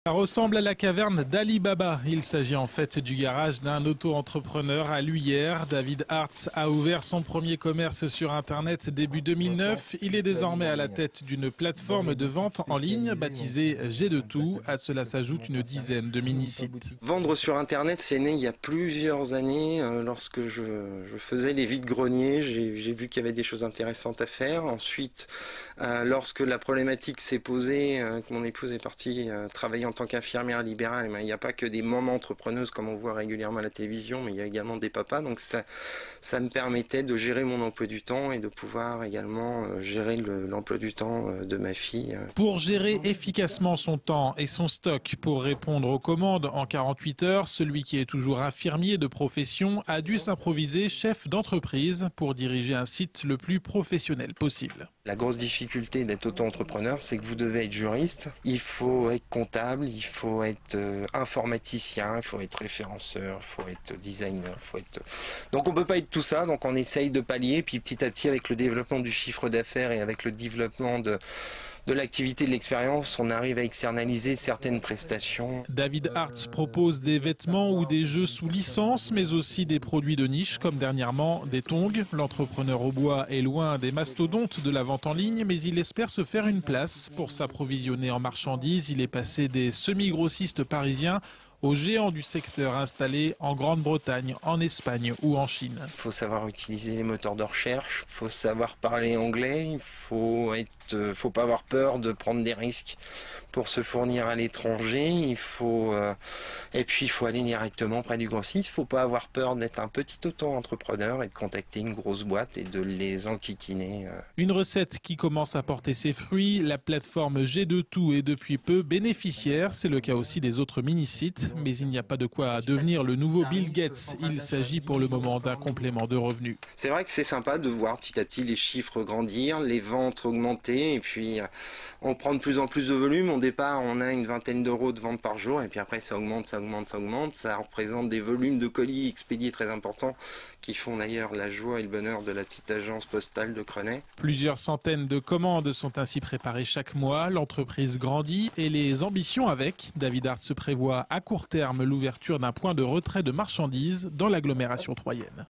Ça ressemble à la caverne d'Ali Baba. Il s'agit en fait du garage d'un auto-entrepreneur à Luyères. David Hartz a ouvert son premier commerce sur Internet début 2009. Il est désormais à la tête d'une plateforme de vente en ligne baptisée G2Tout. À cela s'ajoute une dizaine de mini-sites. Vendre sur Internet, c'est né il y a plusieurs années. Lorsque je faisais les vides-greniers, j'ai vu qu'il y avait des choses intéressantes à faire. Ensuite, lorsque la problématique s'est posée, que mon épouse est partie travailler en tant qu'infirmière libérale, il n'y a pas que des mamans entrepreneuses comme on voit régulièrement à la télévision, mais il y a également des papas. Donc ça me permettait de gérer mon emploi du temps et de pouvoir également gérer l'emploi du temps de ma fille. Pour gérer efficacement son temps et son stock, pour répondre aux commandes en 48 heures, celui qui est toujours infirmier de profession a dû s'improviser chef d'entreprise pour diriger un site le plus professionnel possible. La grosse difficulté d'être auto-entrepreneur, c'est que vous devez être juriste, il faut être comptable, il faut être informaticien, il faut être référenceur, il faut être designer, Donc on peut pas être tout ça, donc on essaye de pallier, puis petit à petit avec le développement du chiffre d'affaires et avec le développement de l'activité de l'expérience, on arrive à externaliser certaines prestations. David Hartz propose des vêtements ou des jeux sous licence, mais aussi des produits de niche, comme dernièrement des tongs. L'entrepreneur au bois est loin des mastodontes de la vente en ligne, mais il espère se faire une place. Pour s'approvisionner en marchandises, il est passé des semi-grossistes parisiens aux géants du secteur installés en Grande-Bretagne, en Espagne ou en Chine. Il faut savoir utiliser les moteurs de recherche, il faut savoir parler anglais, il faut pas avoir peur de prendre des risques pour se fournir à l'étranger. Et puis il faut aller directement près du grossiste. Il ne faut pas avoir peur d'être un petit auto-entrepreneur et de contacter une grosse boîte et de les enquiquiner. Une recette qui commence à porter ses fruits. La plateforme G2Tout est depuis peu bénéficiaire. C'est le cas aussi des autres mini-sites. Mais il n'y a pas de quoi devenir le nouveau Bill Gates. Il s'agit pour le moment d'un complément de revenus. C'est vrai que c'est sympa de voir petit à petit les chiffres grandir, les ventes augmenter, et puis on prend de plus en plus de volume. Au départ, on a une vingtaine d'euros de ventes par jour, et puis après ça augmente. Ça représente des volumes de colis expédiés très importants, qui font d'ailleurs la joie et le bonheur de la petite agence postale de Crenay. Plusieurs centaines de commandes sont ainsi préparées chaque mois. L'entreprise grandit et les ambitions avec. David Hartz prévoit à court terme l'ouverture d'un point de retrait de marchandises dans l'agglomération troyenne.